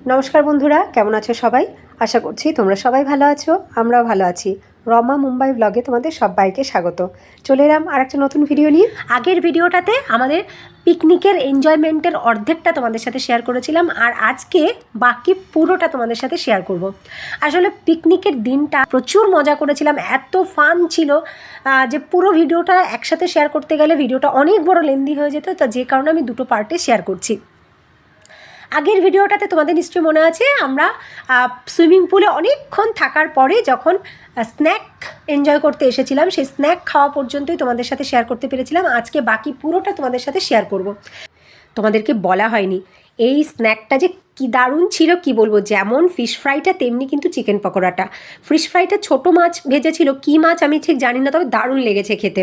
নমস্কার বন্ধুরা, কেমন আছো সবাই? আশা করছি তোমরা সবাই ভালো আছো, আমরাও ভালো আছি। রমা মুম্বাই ব্লগে তোমাদের সবাইকে স্বাগত। চলে এলাম আর একটা নতুন ভিডিও নিয়ে। আগের ভিডিওটাতে আমাদের পিকনিকের এনজয়মেন্টের অর্ধেকটা তোমাদের সাথে শেয়ার করেছিলাম, আর আজকে বাকি পুরোটা তোমাদের সাথে শেয়ার করব। আসলে পিকনিকের দিনটা প্রচুর মজা করেছিলাম, এত ফান ছিল যে পুরো ভিডিওটা একসাথে শেয়ার করতে গেলে ভিডিওটা অনেক বড় লেন্দি হয়ে যেত, তো যে কারণে আমি দুটো পার্টে শেয়ার করছি। আগের ভিডিওটাতে তোমাদের নিশ্চয়ই মনে আছে, আমরা সুইমিং পুলে অনেকক্ষণ থাকার পরে যখন স্ন্যাক এনজয় করতে এসেছিলাম, সেই স্ন্যাক খাওয়া পর্যন্তই তোমাদের সাথে শেয়ার করতে পেরেছিলাম। আজকে বাকি পুরোটা তোমাদের সাথে শেয়ার করব। তোমাদেরকে বলা হয়নি এই স্ন্যাকটা যে কি দারুণ ছিল, কি বলবো। যেমন ফিশ ফ্রাইটা তেমনি কিন্তু চিকেন পকোড়াটা। ফিশ ফ্রাইটা ছোটো মাছ ভেজেছিল, কী মাছ আমি ঠিক জানি না, তবে দারুণ লেগেছে খেতে।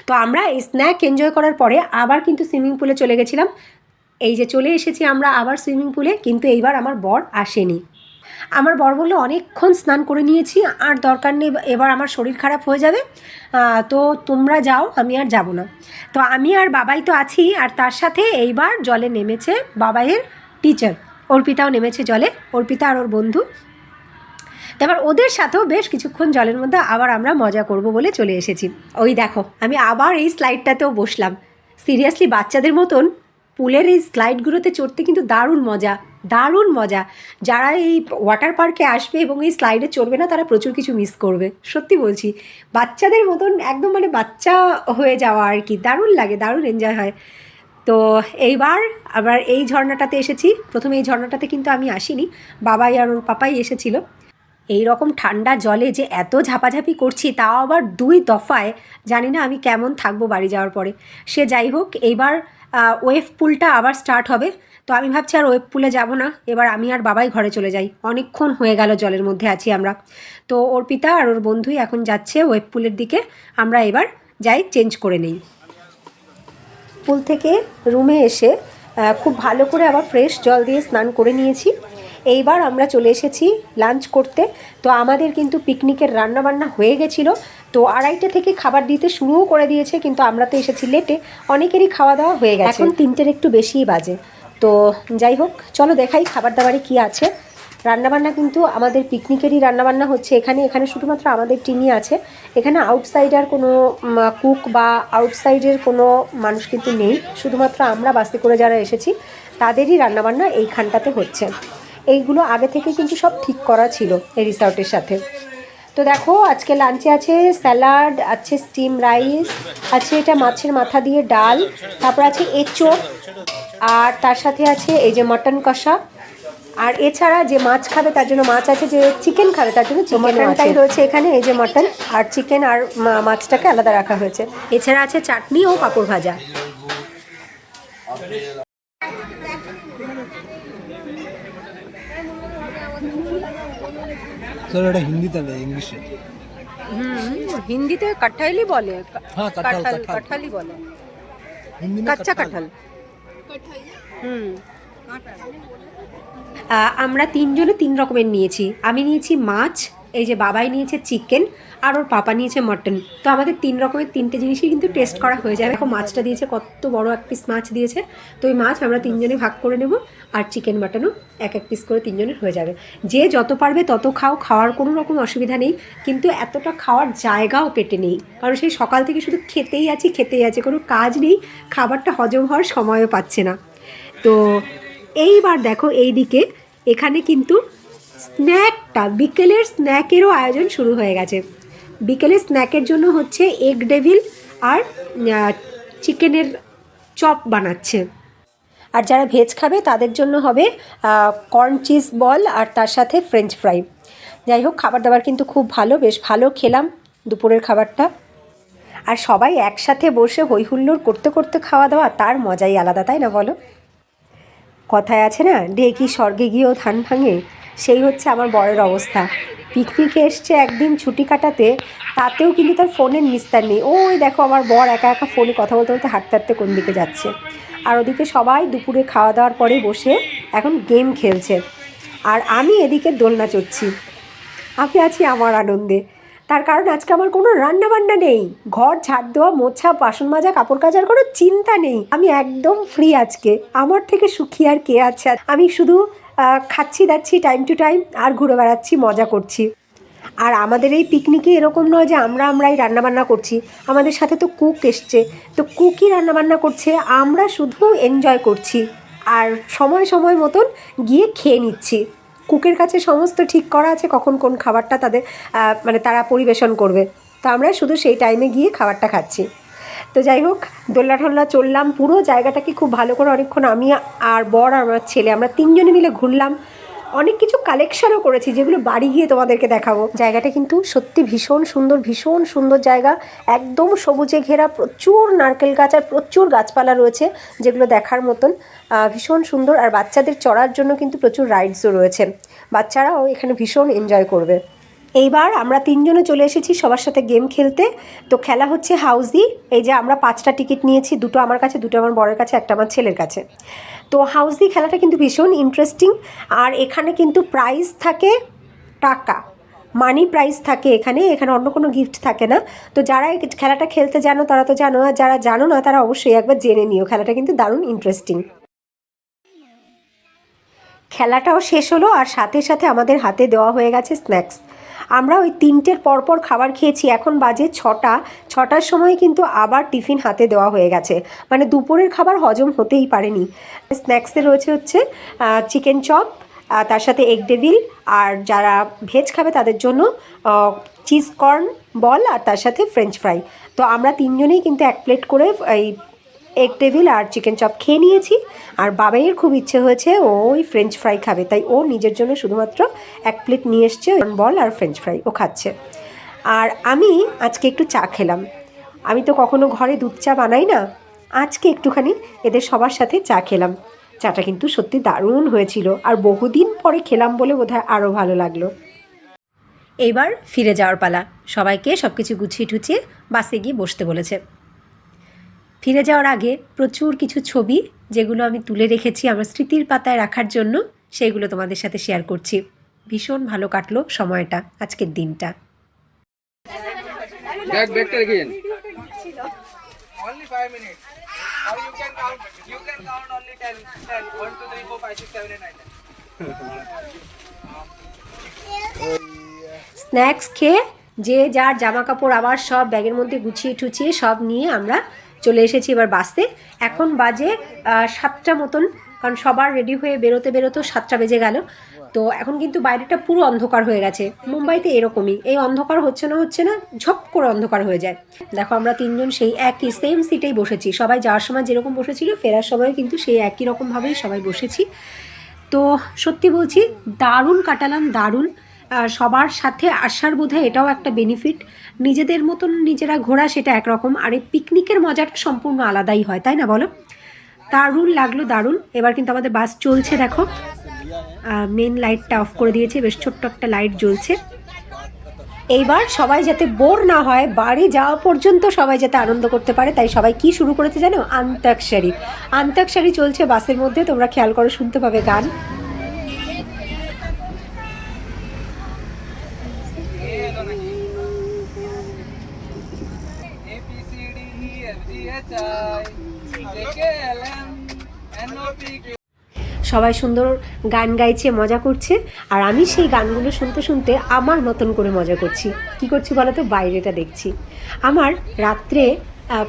তো আমরা এই স্ন্যাক এনজয় করার পরে আবার কিন্তু সুইমিং পুলে চলে গেছিলাম। এই যে চলে এসেছি আমরা আবার সুইমিং পুলে, কিন্তু এইবার আমার বর আসেনি। আমার বর বললো অনেকক্ষণ স্নান করে নিয়েছি, আর দরকার নেই, এবার আমার শরীর খারাপ হয়ে যাবে, তো তোমরা যাও, আমি আর যাব না। তো আমি আর বাবাই তো আছি, আর তার সাথে এইবার জলে নেমেছে বাবাইয়ের টিচার অর্পিতাও নেমেছে জলে, অর্পিতা আর ওর বন্ধু। তো এবার ওদের সাথেও বেশ কিছুক্ষণ জলের মধ্যে আবার আমরা মজা করব বলে চলে এসেছি। ওই দেখো, আমি আবার এই স্লাইডটাতেও বসলাম। সিরিয়াসলি বাচ্চাদের মতন পুলের এই স্লাইডগুলোতে চড়তে কিন্তু দারুণ মজা, দারুণ মজা। যারা এই ওয়াটার পার্কে আসবে এবং এই স্লাইডে চড়বে না, তারা প্রচুর কিছু মিস করবে, সত্যি বলছি। বাচ্চাদের মতন একদম মানে বাচ্চা হয়ে যাওয়া আর কি, দারুণ লাগে, দারুণ এনজয় হয়। তো এইবার আবার এই ঝর্ণাটাতে এসেছি। প্রথমে এই ঝর্ণাটাতে কিন্তু আমি আসিনি, বাবাই আর ওর পাপাই এসেছিল। এই রকম ঠান্ডা জলে যে এত ঝাপাঝাপি করছি, তাও আবার 2 দফায়, জানি না আমি কেমন থাকবো বাড়ি যাওয়ার পরে। সে যাই হোক, এইবার ওয়েভ পুলটা আবার স্টার্ট হবে। তো আমি ভাবছি আর ওয়েভ পুলে যাব না, এবার আমি আর বাবাই ঘরে চলে যাই। অনেকক্ষণ হয়ে গেল জলের মধ্যে আছি আমরা। তো অর্পিতা আর ওর বন্ধুই এখন যাচ্ছে ওয়েভ পুলের দিকে, আমরা এবার যাই, চেঞ্জ করে নেই। পুল থেকে রুমে এসে খুব ভালো করে আবার ফ্রেশ জল দিয়ে স্নান করে নিয়েছি। এইবার আমরা চলে এসেছি লাঞ্চ করতে। তো আমাদের কিন্তু পিকনিকের রান্নাবান্না হয়ে গেছিলো, তো 2:30 থেকে খাবার দিতে শুরুও করে দিয়েছে, কিন্তু আমরা তো এসেছি লেটে, অনেকেরই খাওয়া দাওয়া হয়ে গেছে। এখন 3টের একটু বেশিই বাজে। তো যাই হোক, চলো দেখাই খাবার দাবারে কী আছে। রান্নাবান্না কিন্তু আমাদের পিকনিকেরই রান্নাবান্না হচ্ছে এখানে। এখানে শুধুমাত্র আমাদের টিমই আছে, এখানে আউটসাইডার কোনো কুক বা আউটসাইডের কোনো মানুষ কিন্তু নেই। শুধুমাত্র আমরা বাসে করে যারা এসেছি তাদেরই রান্নাবান্না এইখানটাতে হচ্ছে। এইগুলো আগে থেকে কিন্তু সব ঠিক করা ছিল এই রিসর্টের সাথে। তো দেখো, আজকে লাঞ্চে আছে স্যালাড, আছে স্টিম রাইস, আছে এটা মাছের মাথা দিয়ে ডাল, তারপর আছে এঁচোড়, আর তার সাথে আছে এই যে মটন কষা। আর এছাড়া যে মাছ খাবে তার জন্য মাছ আছে, যে চিকেন খাবে তার জন্য চিকেনটাই রয়েছে এখানে। এই যে মটন আর চিকেন আর মাছটাকে আলাদা রাখা হয়েছে। এছাড়া আছে চাটনি ও পাঁপড় ভাজা। सर এটা হিন্দিতে না ইংলিশে? হিন্দিতে কাঁঠালি বলে। হ্যাঁ, কাঁঠালি বলে, হিন্দি না কাঁচা কাঁঠাল। আমরা 3 জনে 3 রকমের নিয়েছি। আমি নিয়েছি মাছ, এই যে বাবাই নিয়েছে চিকেন, আর ওর পাপা নিয়েছে মটন। তো আমাদের 3 রকমের 3টে জিনিসই কিন্তু টেস্ট করা হয়ে যাবে। দেখো মাছটা দিয়েছে, কত বড় এক পিস মাছ দিয়েছে। তো ওই মাছ আমরা 3 জনে ভাগ করে নেব, আর চিকেন মাটনও এক পিস করে 3 জনের হয়ে যাবে। যে যত পারবে তত খাও, খাওয়ার কোনো রকম অসুবিধা নেই, কিন্তু এতটা খাওয়ার জায়গাও পেটে নেই, কারণ সেই সকাল থেকে শুধু খেতেই আছি, কোনো কাজ নেই, খাবারটা হজম হওয়ার সময়ও পাচ্ছে না। তো এইবার দেখো এইদিকে, এখানে কিন্তু স্ন্যাকটা, বিকেলের স্ন্যাকেরও আয়োজন শুরু হয়ে গেছে। বিকেলের স্ন্যাকের জন্য হচ্ছে এগ ডেভিল আর চিকেনের চপ বানাচ্ছে। আর যারা ভেজ খাবে তাদের জন্য হবে কর্ন চিজ বল, আর তার সাথে ফ্রেঞ্চ ফ্রাই। যাই হোক, খাবার দাবার কিন্তু খুব ভালো, বেশ ভালো খেলাম দুপুরের খাবারটা। আর সবাই একসাথে বসে হই হুল্লোড় করতে করতে খাওয়া দাওয়া, তার মজাই আলাদা, তাই না বলো? কথায় আছে না, ঢেকি স্বর্গে গিয়েও ধান ভাঙে, সেই হচ্ছে আমার বরের অবস্থা। পিকনিকে এসছে একদিন ছুটি কাটাতে, তাতেও কিন্তু তার ফোনের নিস্তার নেই। ওই দেখো আমার বর একা একা ফোনে কথা বলতে বলতে হাঁটতে হাঁটতে কোন দিকে যাচ্ছে। আর ওদিকে সবাই দুপুরে খাওয়া দাওয়ার পরে বসে এখন গেম খেলছে, আর আমি এদিকে দোলনা চড়ছি। আমি আছি আমার আনন্দে, তার কারণ আজকে আমার কোনো রান্নাবান্না নেই, ঘর ঝাড় দেওয়া, মোছা, বাসন মাজা, কাপড় কাচার কোনো চিন্তা নেই। আমি একদম ফ্রি আজকে, আমার থেকে সুখী আর কে আছে। আমি শুধু খাচ্ছি দাচ্ছি টাইম টু টাইম আর ঘুরে বেড়াচ্ছি, মজা করছি। আর আমাদের এই পিকনিকে এরকম নয় যে আমরাই রান্নাবান্না করছি, আমাদের সাথে তো কুক এসছে, তো কুকই রান্নাবান্না করছে, আমরা শুধু এনজয় করছি আর সময় সময় মতন গিয়ে খেয়ে নিচ্ছি। কুকের কাছে সমস্ত ঠিক করা আছে কখন কোন খাবারটা তাদের মানে তারা পরিবেশন করবে, তো আমরা শুধু সেই টাইমে গিয়ে খাবারটা খাচ্ছি। তো যাই হোক, দোলনা টোলনা চললাম, পুরো জায়গাটাকে খুব ভালো করে অনেকক্ষণ আমি আর বর আর আমার ছেলে আমরা তিনজনে মিলে ঘুরলাম। অনেক কিছু কালেকশনও করেছি যেগুলো বাড়ি গিয়ে তোমাদেরকে দেখাবো। জায়গাটা কিন্তু সত্যি ভীষণ সুন্দর জায়গা, একদম সবুজে ঘেরা, প্রচুর নারকেল গাছ আর প্রচুর গাছপালা রয়েছে যেগুলো দেখার মতন, ভীষণ সুন্দর। আর বাচ্চাদের চড়ার জন্য কিন্তু প্রচুর রাইডসও রয়েছে, বাচ্চারাও এখানে ভীষণ এনজয় করবে। এইবার আমরা তিনজনে চলে এসেছি সবার সাথে গেম খেলতে। তো খেলা হচ্ছে হাউজি। এই যে আমরা 5টা টিকিট নিয়েছি, 2টো আমার কাছে, 2টো আমার বরের কাছে, একটা আমার ছেলের কাছে। তো হাউজি খেলাটা কিন্তু ভীষণ ইন্টারেস্টিং। আর এখানে কিন্তু প্রাইজ থাকে টাকা, মানি প্রাইজ থাকে এখানে অন্য কোনো গিফট থাকে না। তো যারা এই খেলাটা খেলতে জানো তারা তো জানো, আর যারা জানো না তারা অবশ্যই একবার জেনে নিও, খেলাটা কিন্তু দারুণ ইন্টারেস্টিং। খেলাটাও শেষ হলো আর সাথে সাথে আমাদের হাতে দেওয়া হয়ে গেছে স্ন্যাক্স। আমরা ওই 3টের পরপর খাবার খেয়েছি, এখন বাজে 6টার সময় কিন্তু আবার টিফিন হাতে দেওয়া হয়ে গেছে, মানে দুপুরের খাবার হজম হতেই পারেনি। স্ন্যাক্সে রয়েছে হচ্ছে চিকেন চপ, তার সাথে এগ ডেভিল, আর যারা ভেজ খাবে তাদের জন্য চিজ কর্ন বল, আর তার সাথে ফ্রেঞ্চ ফ্রাই। তো আমরা তিনজনেই কিন্তু 1 প্লেট করে এই এগ ডেভিল আর চিকেন চপ খেয়ে নিয়েছি। আর বাবাইয়ের খুব ইচ্ছে হয়েছে ওই ফ্রেঞ্চ ফ্রাই খাবে, তাই ও নিজের জন্য শুধুমাত্র 1 প্লেট নিয়ে এসছে বল আর ফ্রেঞ্চ ফ্রাই, ও খাচ্ছে। আর আমি আজকে একটু চা খেলাম, আমি তো কখনো ঘরে দুধ চা বানাই না, আজকে একটুখানি এদের সবার সাথে চা খেলাম। চাটা কিন্তু সত্যি দারুণ হয়েছিল, আর বহুদিন পরে খেলাম বলে বোধহয় আরও ভালো লাগলো। এইবার ফিরে যাওয়ার পালা, সবাইকে সব কিছু গুছিয়ে টুছিয়ে বাসে গিয়ে বসতে বলেছে। ফিরে যাওয়ার আগে প্রচুর কিছু ছবি যেগুলো আমি তুলে রেখেছি আমার স্মৃতির পাতায় রাখার জন্য, সেইগুলো তোমাদের সাথে শেয়ার করছি। ভীষণ ভালো কাটলো সময়টা, আজকের দিনটা। Only 5 minutes. Or you can count only 10. 1, 2, 3, 4, 5, 6, 7, 8, 9, 10. Snacks খেয়ে যে যার জামা কাপড় আবার সব ব্যাগের মধ্যে গুছিয়ে টুছিয়ে সব নিয়ে আমরা চলে এসেছি এবার বাসে। এখন বাজে 7টা মতন, কারণ সবার রেডি হয়ে বেরোতে 7টা বেজে গেল। তো এখন কিন্তু বাইরেটা পুরো অন্ধকার হয়ে গেছে, মুম্বাইতে এরকমই, এই অন্ধকার হচ্ছে না ঝপ করে অন্ধকার হয়ে যায়। দেখো আমরা তিনজন সেই একই সেম সিটেই বসেছি, সবাই যাওয়ার সময় যেরকম বসেছিল ফেরার সময় কিন্তু সেই একই রকমভাবেই সবাই বসেছি। তো সত্যি বলছি দারুণ কাটালাম, দারুণ। সবার সাথে আসার বোধহয় এটাও একটা বেনিফিট, নিজেদের মতন নিজেরা ঘোরা সেটা একরকম, আর এই পিকনিকের মজাটা সম্পূর্ণ আলাদাই হয়, তাই না বলো? দারুণ লাগলো, দারুণ। এবার কিন্তু আমাদের বাস চলছে, দেখো মেন লাইটটা অফ করে দিয়েছে, বেশ ছোট্ট একটা লাইট জ্বলছে। এইবার সবাই যাতে বোর না হয়, বাড়ি যাওয়া পর্যন্ত সবাই যাতে আনন্দ করতে পারে, তাই সবাই কি শুরু করেছে জানো? আন্তাক্ষরী চলছে বাসের মধ্যে, তোমরা খেয়াল করে শুনতে পাবে গান। সবাই সুন্দর গান গাইছে, মজা করছে, আর আমি সেই গানগুলো শুনতে শুনতে আমার মতন করে মজা করছি। কি করছি বলো তো? বাইরেটা দেখছি। আমার রাত্রে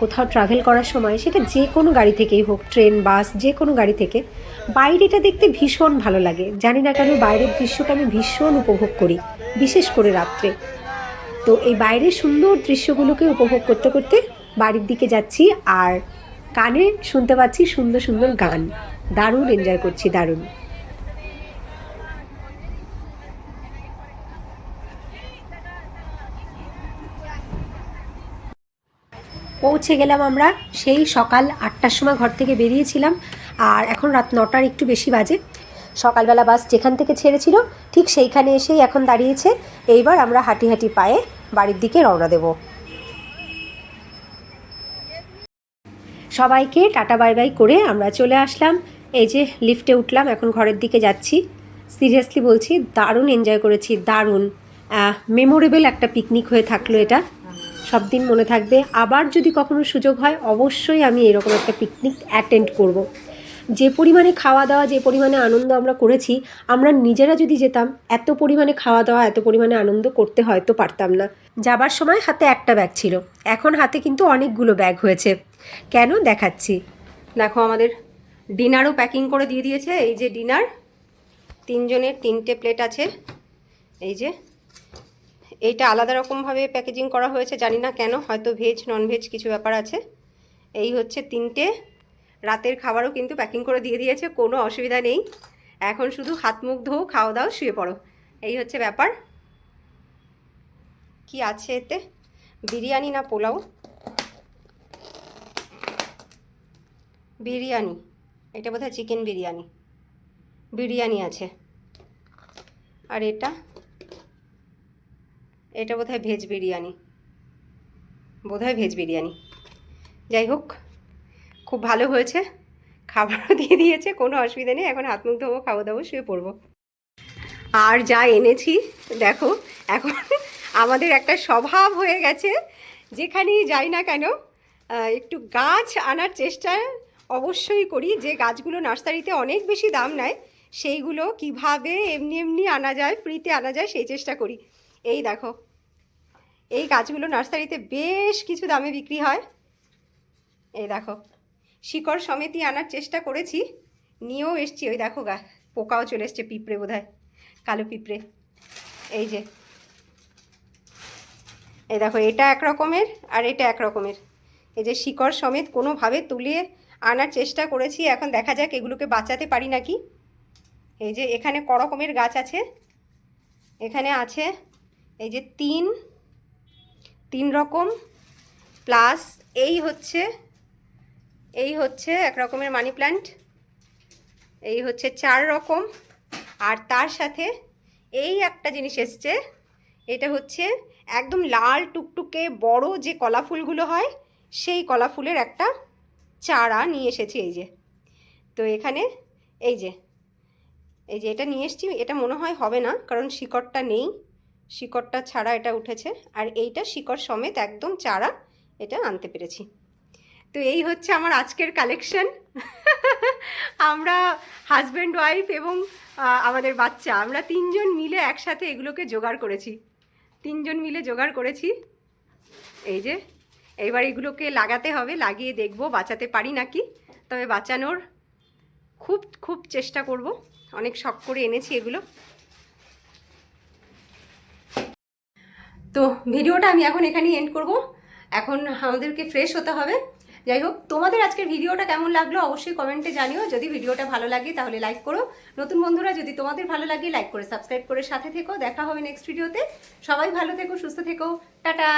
কোথাও ট্রাভেল করার সময়, সেটা যে কোনো গাড়ি থেকেই হোক, ট্রেন বাস যে কোনো গাড়ি থেকে, বাইরেটা দেখতে ভীষণ ভালো লাগে। জানি না কেন বাইরের দৃশ্যটা আমি ভীষণ উপভোগ করি, বিশেষ করে রাত্রে। তো এই বাইরের সুন্দর দৃশ্যগুলোকে উপভোগ করতে করতে বাড়ির দিকে যাচ্ছি, আর কানে শুনতে পাচ্ছি সুন্দর সুন্দর গান, দারুণ এনজয় করছি, দারুণ। পৌঁছে গেলাম আমরা, সেই সকাল 8টার সময় ঘর থেকে বেরিয়েছিলাম, আর এখন রাত 9টার একটু বেশি বাজে। সকালবেলা বাস যেখান থেকে ছেড়েছিল ঠিক সেইখানে এসেই এখন দাঁড়িয়েছে। এইবার আমরা হাঁটি হাঁটি পায়ে বাড়ির দিকে রওনা দেব। সবাইকে টাটা বাই বাই করে আমরা চলে আসলাম, এই যে লিফটে উঠলাম, এখন ঘরের দিকে যাচ্ছি। সিরিয়াসলি বলছি দারুণ এনজয় করেছি, দারুণ মেমোরেবল একটা পিকনিক হয়ে থাকলো এটা, সব দিন মনে থাকবে। আবার যদি কখনো সুযোগ হয় অবশ্যই আমি এরকম একটা পিকনিক অ্যাটেন্ড করব। যে পরিমাণে খাওয়া দাওয়া, যে পরিমাণে আনন্দ আমরা করেছি, আমরা নিজেরা যদি যেতাম এত পরিমাণে খাওয়া দাওয়া, এত পরিমাণে আনন্দ করতে হয়তো পারতাম না। যাবার সময় হাতে একটা ব্যাগ ছিল, এখন হাতে কিন্তু অনেকগুলো ব্যাগ হয়েছে। কেন দেখাচ্ছি, দেখো আমাদের ডিনারও প্যাকিং করে দিয়ে দিয়েছে। এই যে ডিনার, 3 জনের 3টে প্লেট আছে। এই যে এইটা আলাদা রকমভাবে প্যাকেজিং করা হয়েছে, জানি না কেন, হয়তো ভেজ ননভেজ কিছু ব্যাপার আছে। এই হচ্ছে 3টে। রাতের খাবারও কিন্তু প্যাকিং করে দিয়ে দিয়েছে, কোনো অসুবিধা নেই। এখন শুধু হাত মুখ ধোও, খাওয়া দাও, শুয়ে পড়ো, এই হচ্ছে ব্যাপার। কি আছে এতে, বিরিয়ানি না পোলাও? বিরিয়ানি, এটা বোধহয় চিকেন বিরিয়ানি। বিরিয়ানি আছে। আর এটা বোধহয় ভেজ বিরিয়ানি, বোধহয় ভেজ বিরিয়ানি। যাই হোক, খুব ভালো হয়েছে, খাবারও দিয়ে দিয়েছে, কোনো অসুবিধা নেই। এখন হাত মুখ ধোবো, খাওয়া দাবো, শুয়ে পড়বো। আর যা এনেছি দেখো, এখন আমাদের একটা স্বভাব হয়ে গেছে, যেখানেই যাই না কেন একটু গাছ আনার চেষ্টা অবশ্যই করি। যে গাছগুলো নার্সারিতে অনেক বেশি দাম নেয়, সেইগুলো কিভাবে এমনি এমনি আনা যায়, ফ্রিতে আনা যায়, সেই চেষ্টা করি। এই দেখো, এই গাছগুলো নার্সারিতে বেশ কিছু দামে বিক্রি হয়। এই দেখো, শিকড় সমেতই আনার চেষ্টা করেছি, নিয়েও এসছি। ওই দেখো পোকাও চলে এসছে, পিঁপড়ে বোধহয়, কালো পিঁপড়ে। এই যে, এই দেখো, এটা এক রকমের আর এটা এক রকমের। এই যে শিকড় সমেত কোনোভাবে তুলে আনার চেষ্টা করেছি, এখন দেখা যাক এগুলোকে বাঁচাতে পারি নাকি। এই যে এখানে ক রকমের গাছ আছে, এখানে আছে এই যে তিন রকম, প্লাস এই হচ্ছে এক রকমের মানি প্ল্যান্ট, এই হচ্ছে 4 রকম। আর তার সাথে এই একটা জিনিস এসছে, এটা হচ্ছে একদম লাল টুকটুকে বড় যে কলা ফুলগুলো হয়, সেই কলা ফুলের একটা চারা নিয়ে এসেছি। এই যে, তো এখানে এই যে এটা নিয়ে এসেছি। এটা মনে হয় হবে না, কারণ শিকড়টা নেই, শিকড়টা ছাড়া এটা উঠেছে। আর এইটা শিকড় সমেত একদম চারা, এটা আনতে পেরেছি। তো এই হচ্ছে আমার আজকের কালেকশন। আমরা হাজব্যান্ড ওয়াইফ এবং আমাদের বাচ্চা, আমরা 3 জন মিলে একসাথে এগুলোকে জোগাড় করেছি। 3 জন মিলে জোগাড় করেছি। এই যে, এইবার এগুলোকে লাগাতে হবে, লাগিয়ে দেখব বাঁচাতে পারি নাকি। তবে বাঁচানোর খুব চেষ্টা করব, অনেক শখ করে এনেছি এগুলো। তো ভিডিওটা আমি এখন এখানেই এন্ড করব, এখন আমাদেরকে ফ্রেশ হতে হবে। যাই হোক, তোমাদের আজকের ভিডিওটা কেমন লাগলো অবশ্যই কমেন্টে জানিও। যদি ভিডিওটা ভালো লাগে তাহলে লাইক করো। নতুন বন্ধুরা যদি তোমাদের ভালো লাগে লাইক করে সাবস্ক্রাইব করে সাথে থেকো। দেখা হবে নেক্সট ভিডিওতে। সবাই ভালো থেকো, সুস্থ থেকো, টাটা।